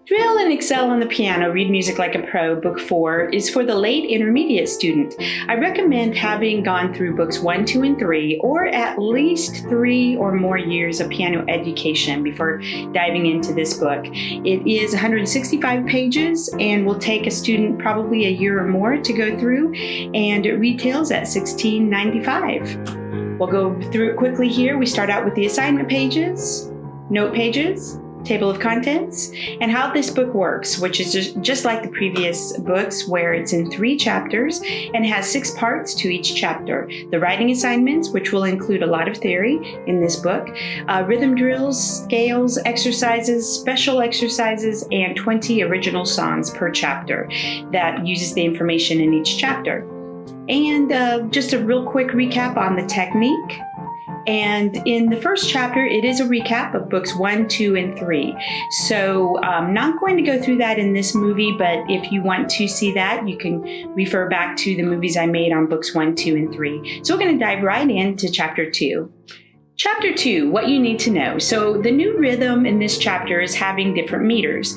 Drill and Excel on the Piano, Read Music Like a Pro, Book 4, is for the late intermediate student. I recommend having gone through books 1, 2, and 3, or at least 3 or more years of piano education before diving into this book. It is 165 pages and will take a student probably a year or more to go through, and it retails at $16.95. We'll go through it quickly here. We start out with the assignment pages, note pages, table of contents, and how this book works, which is just like the previous books, where it's in 3 chapters and has 6 parts to each chapter. The writing assignments, which will include a lot of theory in this book, rhythm drills, scales, exercises, special exercises, and 20 original songs per chapter that uses the information in each chapter. And just a real quick recap on the technique. And in the first chapter, it is a recap of books 1, 2, and 3. So I'm not going to go through that in this movie, but if you want to see that, you can refer back to the movies I made on books 1, 2, and 3. So we're going to dive right into chapter 2. Chapter 2, what you need to know. So the new rhythm in this chapter is having different meters.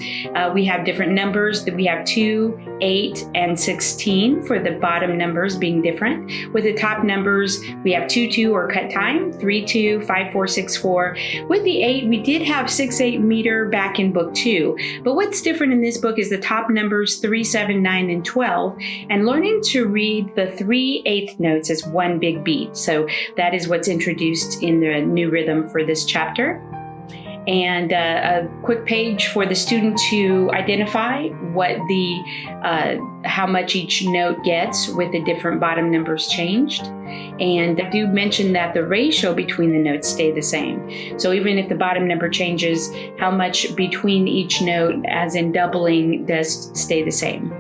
We have different numbers. We have 2, 8, and 16 for the bottom numbers being different. With the top numbers, we have 2, 2 or cut time, 3, 2, 5, 4, 6, 4. With the 8, we did have 6, 8 meter back in book 2. But what's different in this book is the top numbers 3, 7, 9, and 12, and learning to read the 3/8 notes as one big beat. So that is what's introduced in the new rhythm for this chapter. And a quick page for the student to identify what how much each note gets with the different bottom numbers changed. And I do mention that the ratio between the notes stay the same. So even if the bottom number changes, how much between each note, as in doubling, does stay the same.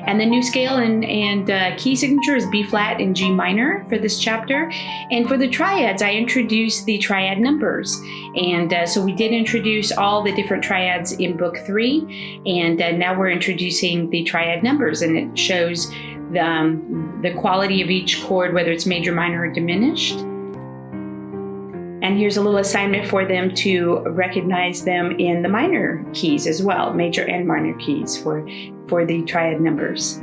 And the new scale and key signature is B flat and G minor for this chapter. And for the triads, I introduced the triad numbers. And so we did introduce all the different triads in book 3. And now we're introducing the triad numbers, and it shows the quality of each chord, whether it's major, minor, or diminished. And here's a little assignment for them to recognize them in the minor keys as well, major and minor keys for the triad numbers.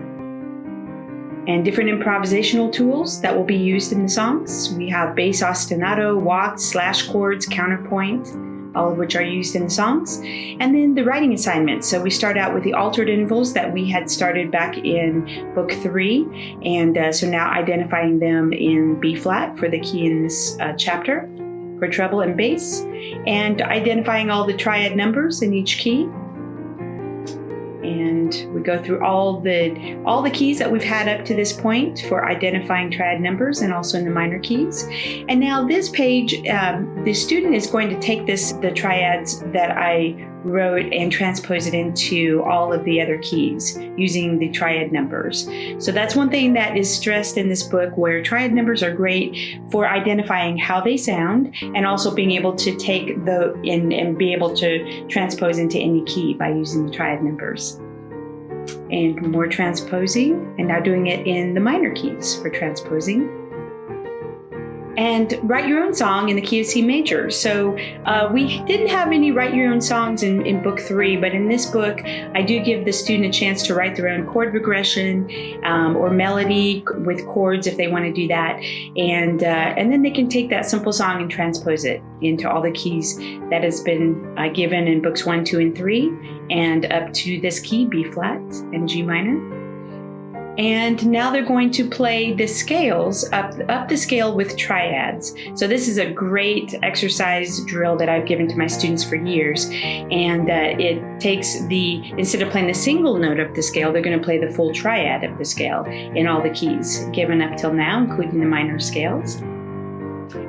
And different improvisational tools that will be used in the songs. We have bass ostinato, waltz, slash chords, counterpoint, all of which are used in the songs. And then the writing assignments. So we start out with the altered intervals that we had started back in book 3. And so now identifying them in B flat for the key in this chapter, for treble and bass, and identifying all the triad numbers in each key. And we go through all the keys that we've had up to this point for identifying triad numbers, and also in the minor keys. And now this page, the student is going to take the triads that I wrote and transpose it into all of the other keys using the triad numbers. So that's one thing that is stressed in this book, where triad numbers are great for identifying how they sound, and also being able to take and be able to transpose into any key by using the triad numbers. And more transposing, and now doing it in the minor keys for transposing. And write your own song in the key of C major. So we didn't have any write your own songs in book 3, but in this book, I do give the student a chance to write their own chord progression or melody with chords if they want to do that. And then they can take that simple song and transpose it into all the keys that has been given in books 1, 2, and 3, and up to this key, B flat and G minor. And now they're going to play the scales, up the scale with triads. So this is a great exercise drill that I've given to my students for years. And it takes instead of playing the single note of the scale, they're going to play the full triad of the scale in all the keys given up till now, including the minor scales.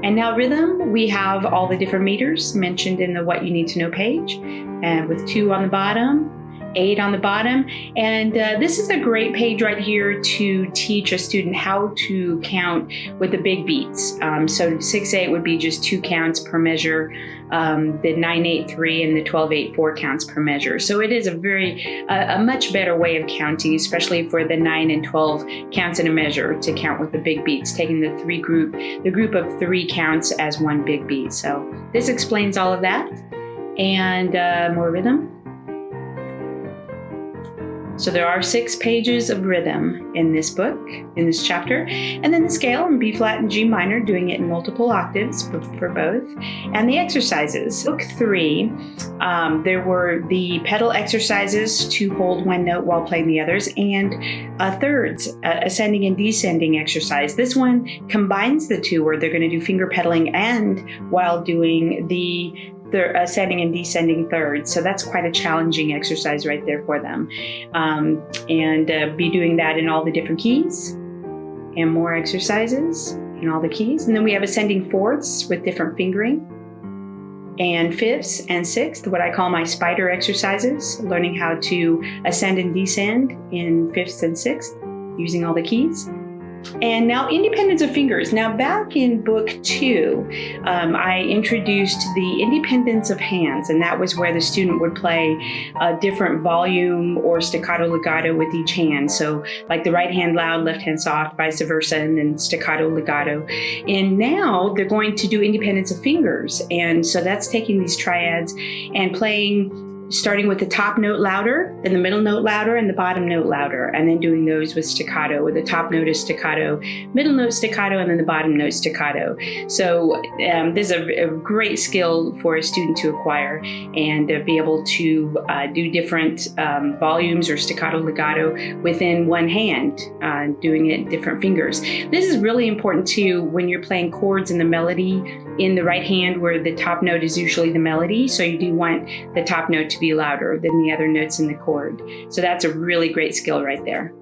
And now rhythm, we have all the different meters mentioned in the What You Need to Know page, and with 2 on the bottom, 8 on the bottom. And this is a great page right here to teach a student how to count with the big beats. So 6/8 would be just 2 counts per measure, the 9/8 and the 12/8 4 counts per measure. So it is a much better way of counting, especially for the 9 and 12 counts in a measure, to count with the big beats, taking the group of 3 counts as one big beat. So this explains all of that. And more rhythm. So there are 6 pages of rhythm in this book, in this chapter, and then the scale in B flat and G minor, doing it in multiple octaves for both, and the exercises. Book 3, there were the pedal exercises to hold one note while playing the others, and thirds, ascending and descending exercise. This one combines the two, where they're going to do finger pedaling and while doing the ascending and descending thirds. So that's quite a challenging exercise right there for them. And be doing that in all the different keys, and more exercises in all the keys. And then we have ascending fourths with different fingering, and fifths and sixths, what I call my spider exercises, learning how to ascend and descend in fifths and sixths using all the keys. And now independence of fingers. Now back in book 2, I introduced the independence of hands, and that was where the student would play a different volume or staccato legato with each hand. So like the right hand loud, left hand soft, vice versa, and then staccato legato. And now they're going to do independence of fingers. And so that's taking these triads and playing, starting with the top note louder, then the middle note louder, and the bottom note louder, and then doing those with staccato, where the top note is staccato, middle note staccato, and then the bottom note staccato. So this is a great skill for a student to acquire, and be able to do different volumes or staccato legato within one hand, doing it different fingers. This is really important too when you're playing chords in the melody in the right hand, where the top note is usually the melody. So you do want the top note to be louder than the other notes in the chord. So that's a really great skill right there.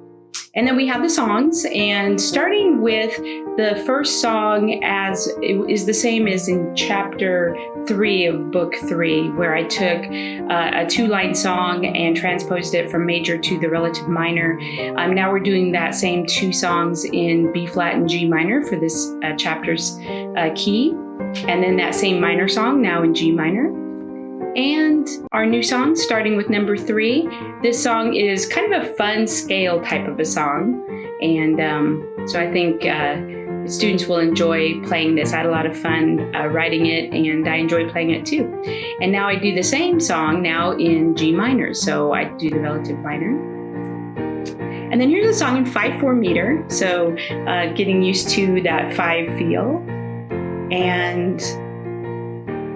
And then we have the songs, and starting with the first song, as it is the same as in chapter 3 of book 3, where I took a 2-line song and transposed it from major to the relative minor. Now we're doing that same 2 songs in B flat and G minor for this chapter's key, and then that same minor song now in G minor. And our new song, starting with number 3. This song is kind of a fun scale type of a song. And so I think students will enjoy playing this. I had a lot of fun writing it, and I enjoy playing it too. And now I do the same song now in G minor. So I do the relative minor. And then here's a song in 5/4 meter. So getting used to that 5 feel. And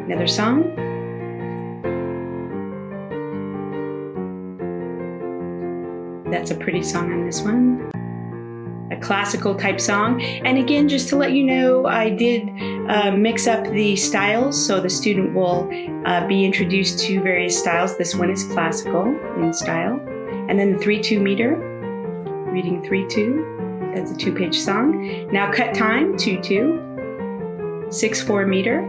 another song. That's a pretty song on this one. A classical type song. And again, just to let you know, I did mix up the styles, so the student will be introduced to various styles. This one is classical in style. And then the 3/2 meter, reading 3/2. That's a 2-page song. Now cut time, 2/2. 6/4 meter,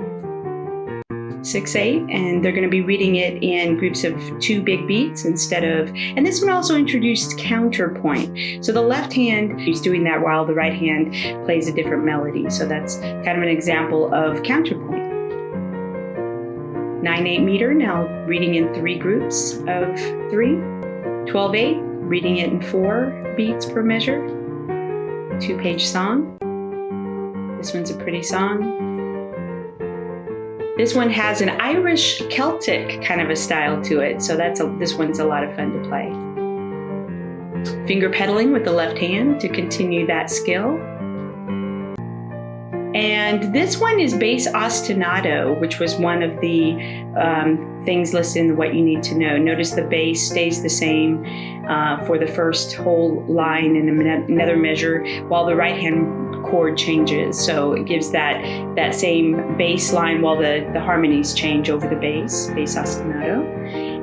6/8, and they're going to be reading it in groups of 2 big beats instead of, and this one also introduced counterpoint. So the left hand is doing that while the right hand plays a different melody. So that's kind of an example of counterpoint. 9/8 meter, now reading in 3 groups of 3. 12/8, reading it in 4 beats per measure. 2-page song. This one's a pretty song. This one has an Irish Celtic kind of a style to it, so this one's a lot of fun to play. Finger pedaling with the left hand to continue that skill. And this one is bass ostinato, which was one of the things listed in what you need to know. Notice the bass stays the same for the first whole line in another measure, while the right hand chord changes. So it gives that same bass line while the harmonies change over the bass ostinato.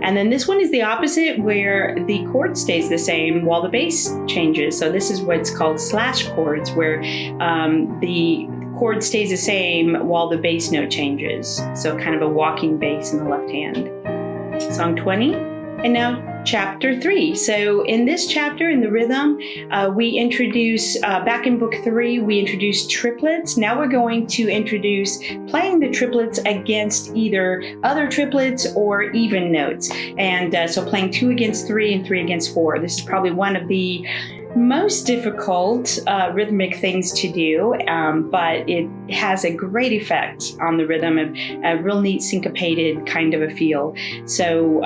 And then this one is the opposite, where the chord stays the same while the bass changes. So this is what's called slash chords, where the chord stays the same while the bass note changes. So kind of a walking bass in the left hand. Song 20. And now chapter 3. So in this chapter, in the rhythm, we introduce, back in book 3, we introduced triplets. Now we're going to introduce playing the triplets against either other triplets or even notes. And so playing 2 against 3 and 3 against 4. This is probably one of the most difficult rhythmic things to do, but it has a great effect on the rhythm, a real neat syncopated kind of a feel. So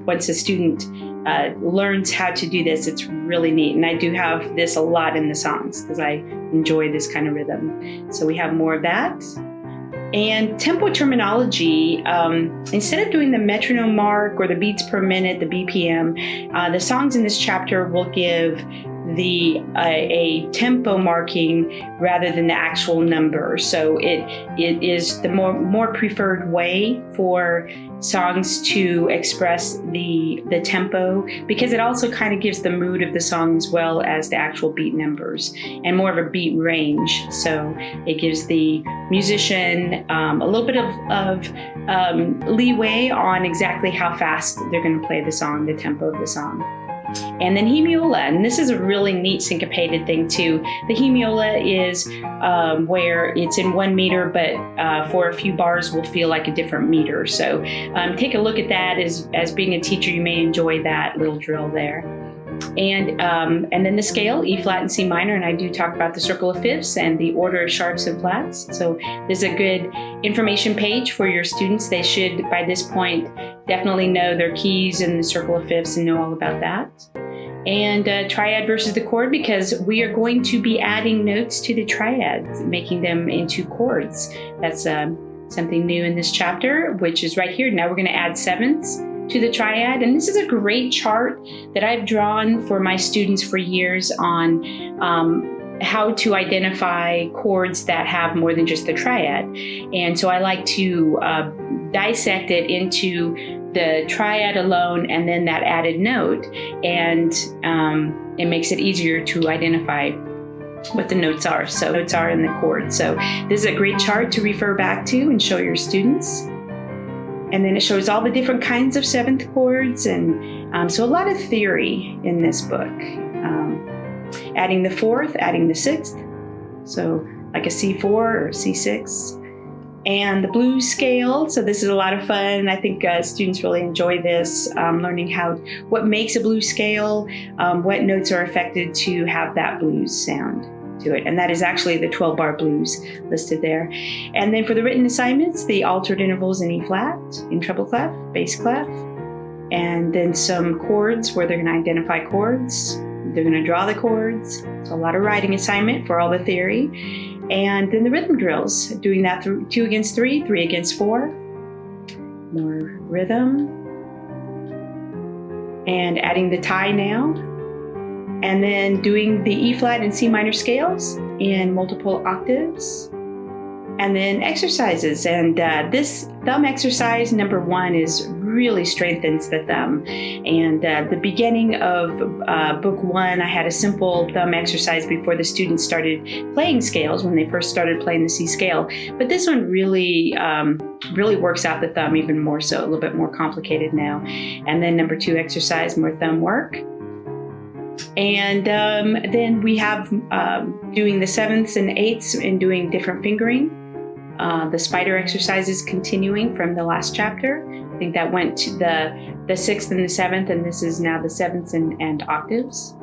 once a student learns how to do this. It's really neat. And I do have this a lot in the songs because I enjoy this kind of rhythm. So we have more of that. And tempo terminology, instead of doing the metronome mark or the beats per minute, the BPM, the songs in this chapter will give a tempo marking rather than the actual number. So it is the more preferred way for songs to express the tempo, because it also kind of gives the mood of the song as well as the actual beat numbers and more of a beat range. So it gives the musician a little bit of leeway on exactly how fast they're going to play the song, the tempo of the song. And then hemiola, and this is a really neat syncopated thing too. The hemiola is where it's in 1 meter, but for a few bars will feel like a different meter. So take a look at that. As being a teacher, you may enjoy that little drill there. And then the scale, E flat and C minor, and I do talk about the circle of fifths and the order of sharps and flats. So this is a good information page for your students. They should, by this point, definitely know their keys and the circle of fifths and know all about that. And triad versus the chord, because we are going to be adding notes to the triads, making them into chords. That's something new in this chapter, which is right here. Now we're going to add sevenths to the triad. And this is a great chart that I've drawn for my students for years on how to identify chords that have more than just the triad. And so I like to dissect it into the triad alone and then that added note. And it makes it easier to identify what the notes are. So notes are in the chord. So this is a great chart to refer back to and show your students. And then it shows all the different kinds of seventh chords. And so a lot of theory in this book. Adding the fourth, adding the sixth. So like a C4 or C6. And the blues scale. So this is a lot of fun. I think students really enjoy this, learning what makes a blues scale, what notes are affected to have that blues sound to it. And that is actually the 12-bar blues listed there. And then for the written assignments, the altered intervals in E flat, in treble clef, bass clef, and then some chords where they're going to identify chords. They're going to draw the chords. So a lot of writing assignment for all the theory. And then the rhythm drills, doing that through 2 against 3, 3 against 4. More rhythm. And adding the tie now. And then doing the E flat and C minor scales in multiple octaves. And then exercises. And this thumb exercise, number 1, really strengthens the thumb. And the beginning of book 1, I had a simple thumb exercise before the students started playing scales, when they first started playing the C scale. But this one really works out the thumb even more so, a little bit more complicated now. And then number 2 exercise, more thumb work. And then we have doing the 7ths and 8ths and doing different fingering. The spider exercises continuing from the last chapter. I think that went to the 6th and the 7th, and this is now the 7ths and octaves.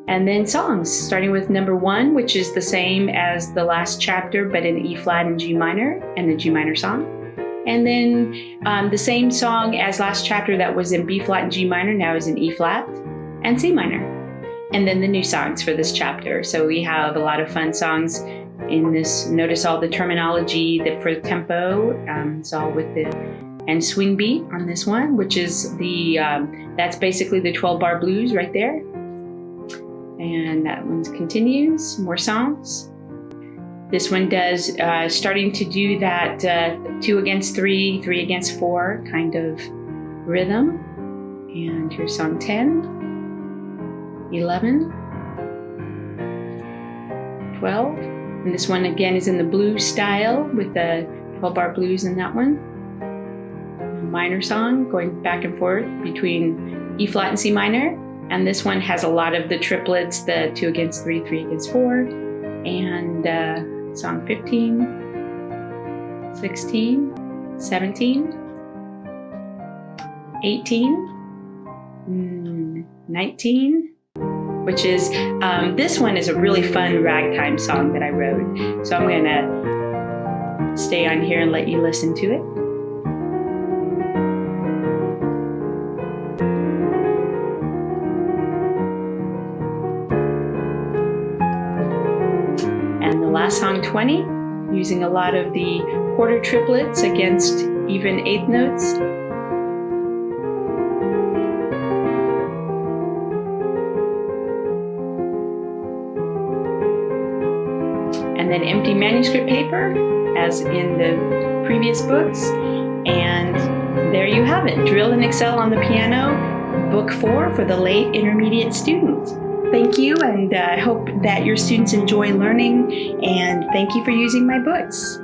And then songs, starting with number 1, which is the same as the last chapter, but in E flat and G minor, and the G minor song. And then the same song as last chapter that was in B flat and G minor now is in E flat and C minor. And then the new songs for this chapter. So we have a lot of fun songs in this. Notice all the terminology that for tempo. It's all with the and swing beat on this one, which is that's basically the 12-bar blues right there. And that one continues, more songs. This one does starting to do that 2 against 3, 3 against 4 kind of rhythm. And here's song 10, 11, 12. And this one again is in the blues style with the 12-bar blues in that one. Minor song going back and forth between E flat and C minor. And this one has a lot of the triplets, the 2 against 3, 3 against 4. And song 15, 16, 17, 18, 19, which is, this one is a really fun ragtime song that I wrote. So I'm going to stay on here and let you listen to it. last song 20, using a lot of the quarter triplets against even eighth notes. And then empty manuscript paper, as in the previous books. And there you have it, Drill and Excel on the Piano, Book 4 for the late intermediate student. Thank you, and I hope that your students enjoy learning, and thank you for using my books.